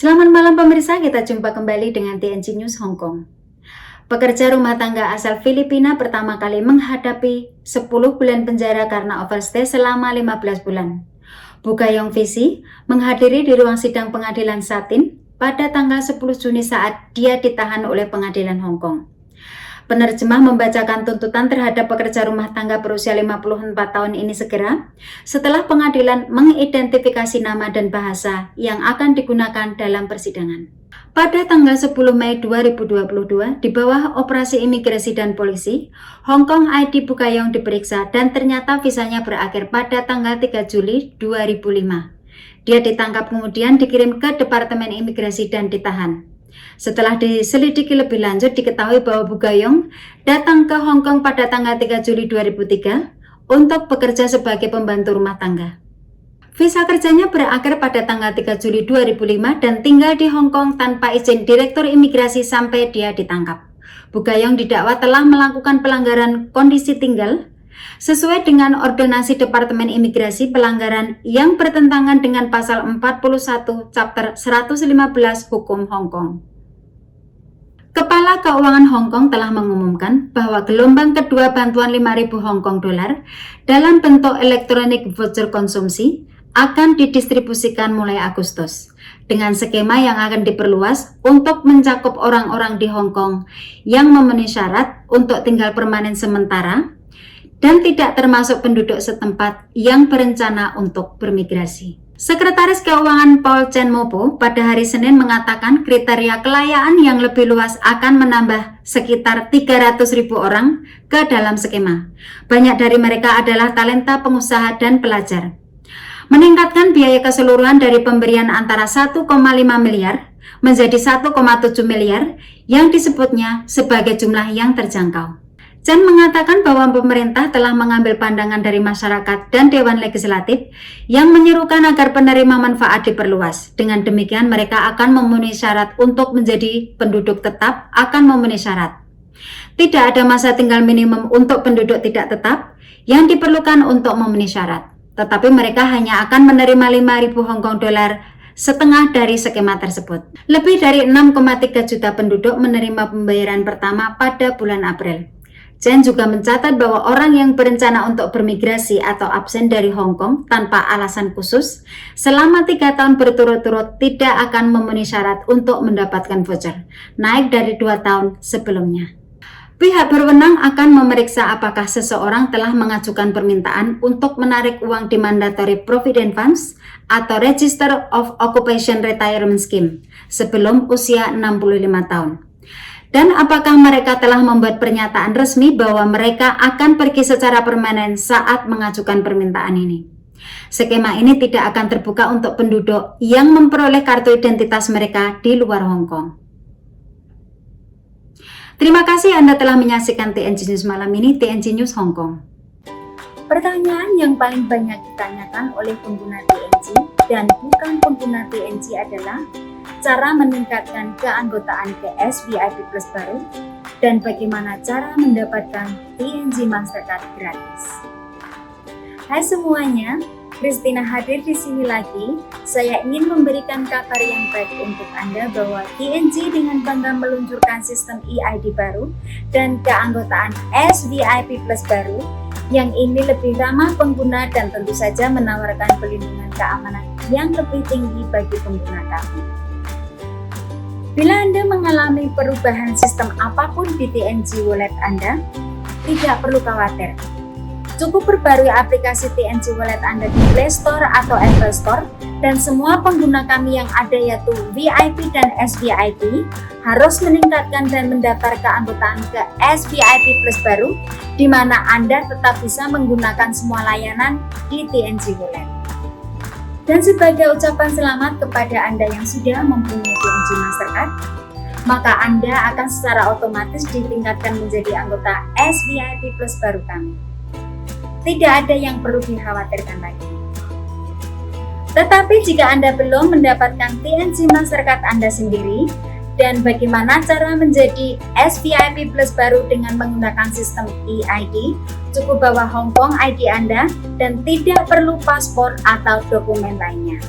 Selamat malam pemirsa, kita jumpa kembali dengan TNC News Hong Kong. Pekerja rumah tangga asal Filipina pertama kali menghadapi 10 bulan penjara karena overstay selama 15 bulan. Bukayong Visi menghadiri di ruang sidang pengadilan Satin pada tanggal 10 Juni saat dia ditahan oleh pengadilan Hong Kong. Penerjemah membacakan tuntutan terhadap pekerja rumah tangga berusia 54 tahun ini segera setelah pengadilan mengidentifikasi nama dan bahasa yang akan digunakan dalam persidangan. Pada tanggal 10 Mei 2022, di bawah operasi imigrasi dan polisi, Hong Kong ID Bukayong diperiksa dan ternyata visanya berakhir pada tanggal 3 Juli 2005. Dia ditangkap kemudian dikirim ke Departemen Imigrasi dan ditahan. Setelah diselidiki lebih lanjut, diketahui bahwa Bukayong datang ke Hong Kong pada tanggal 3 Juli 2003 untuk bekerja sebagai pembantu rumah tangga. Visa kerjanya berakhir pada tanggal 3 Juli 2005 dan tinggal di Hong Kong tanpa izin Direktur Imigrasi sampai dia ditangkap. Bukayong didakwa telah melakukan pelanggaran kondisi tinggal sesuai dengan ordonansi Departemen Imigrasi, pelanggaran yang bertentangan dengan pasal 41 chapter 115 Hukum Hong Kong. Kepala Keuangan Hong Kong telah mengumumkan bahwa gelombang kedua bantuan 5.000 Hong Kong dolar dalam bentuk elektronik voucher konsumsi akan didistribusikan mulai Agustus dengan skema yang akan diperluas untuk mencakup orang-orang di Hong Kong yang memenuhi syarat untuk tinggal permanen sementara dan tidak termasuk penduduk setempat yang berencana untuk bermigrasi. Sekretaris Keuangan Paul Chen Mopo pada hari Senin mengatakan kriteria kelayaan yang lebih luas akan menambah sekitar 300.000 orang ke dalam skema. Banyak dari mereka adalah talenta pengusaha dan pelajar. Meningkatkan biaya keseluruhan dari pemberian antara 1,5 miliar menjadi 1,7 miliar yang disebutnya sebagai jumlah yang terjangkau. Chen mengatakan bahwa pemerintah telah mengambil pandangan dari masyarakat dan Dewan Legislatif yang menyerukan agar penerima manfaat diperluas. Dengan demikian mereka akan memenuhi syarat untuk menjadi penduduk tetap akan memenuhi syarat. Tidak ada masa tinggal minimum untuk penduduk tidak tetap yang diperlukan untuk memenuhi syarat. Tetapi mereka hanya akan menerima 5.000 Hong Kong dolar setengah dari skema tersebut. Lebih dari 6,3 juta penduduk menerima pembayaran pertama pada bulan April. Chen juga mencatat bahwa orang yang berencana untuk bermigrasi atau absen dari Hong Kong tanpa alasan khusus selama 3 tahun berturut-turut tidak akan memenuhi syarat untuk mendapatkan voucher, naik dari 2 tahun sebelumnya. Pihak berwenang akan memeriksa apakah seseorang telah mengajukan permintaan untuk menarik uang di Mandatory Provident Funds atau Register of Occupation Retirement Scheme sebelum usia 65 tahun. Dan apakah mereka telah membuat pernyataan resmi bahwa mereka akan pergi secara permanen saat mengajukan permintaan ini. Skema ini tidak akan terbuka untuk penduduk yang memperoleh kartu identitas mereka di luar Hong Kong. Terima kasih Anda telah menyaksikan TNC News malam ini, TNC News Hong Kong. Pertanyaan yang paling banyak ditanyakan oleh pengguna TNC dan bukan pengguna TNC adalah cara meningkatkan keanggotaan ke SVIP Plus baru dan bagaimana cara mendapatkan TNC Mastercard gratis. Hai semuanya, Christina hadir di sini lagi. Saya ingin memberikan kabar yang baik untuk Anda bahwa TNC dengan bangga meluncurkan sistem EID baru dan keanggotaan SVIP Plus baru yang ini lebih ramah pengguna dan tentu saja menawarkan perlindungan keamanan yang lebih tinggi bagi pengguna kami. Bila Anda mengalami perubahan sistem apapun di TNC Wallet Anda, tidak perlu khawatir. Cukup perbarui aplikasi TNC Wallet Anda di Play Store atau Apple Store dan semua pengguna kami yang ada yaitu VIP dan SVIP harus meningkatkan dan mendaftar keanggotaan ke SVIP Plus baru di mana Anda tetap bisa menggunakan semua layanan di TNC Wallet. Dan sebagai ucapan selamat kepada Anda yang sudah mempunyai TNC Mastercard, maka Anda akan secara otomatis ditingkatkan menjadi anggota SVIP Plus baru kami. Tidak ada yang perlu dikhawatirkan lagi. Tetapi jika Anda belum mendapatkan TNC Mastercard Anda sendiri, dan bagaimana cara menjadi SVIP Plus baru dengan menggunakan sistem EID, cukup bawa Hong Kong ID Anda dan tidak perlu paspor atau dokumen lainnya.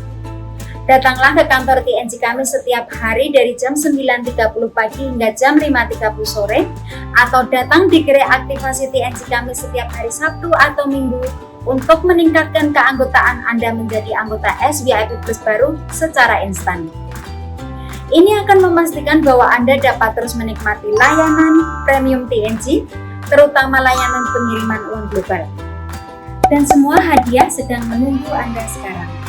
Datanglah ke kantor TNC kami setiap hari dari jam 9.30 pagi hingga jam 5.30 sore, atau datang di gerai aktivasi TNC kami setiap hari Sabtu atau Minggu untuk meningkatkan keanggotaan Anda menjadi anggota SVIP Plus baru secara instan. Ini akan memastikan bahwa Anda dapat terus menikmati layanan premium TNC, terutama layanan pengiriman uang global. Dan semua hadiah sedang menunggu Anda sekarang.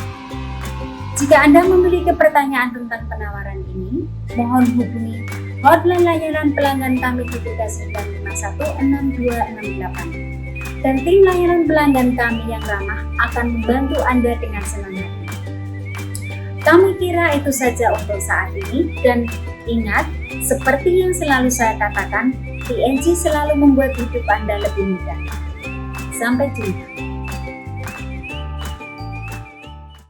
Jika Anda memiliki pertanyaan tentang penawaran ini, mohon hubungi hotline layanan pelanggan kami di 39516268. Dan tim layanan pelanggan kami yang ramah akan membantu Anda dengan senang hati. Kami kira itu saja untuk saat ini, dan ingat, seperti yang selalu saya katakan, TNC selalu membuat hidup Anda lebih mudah. Sampai jumpa.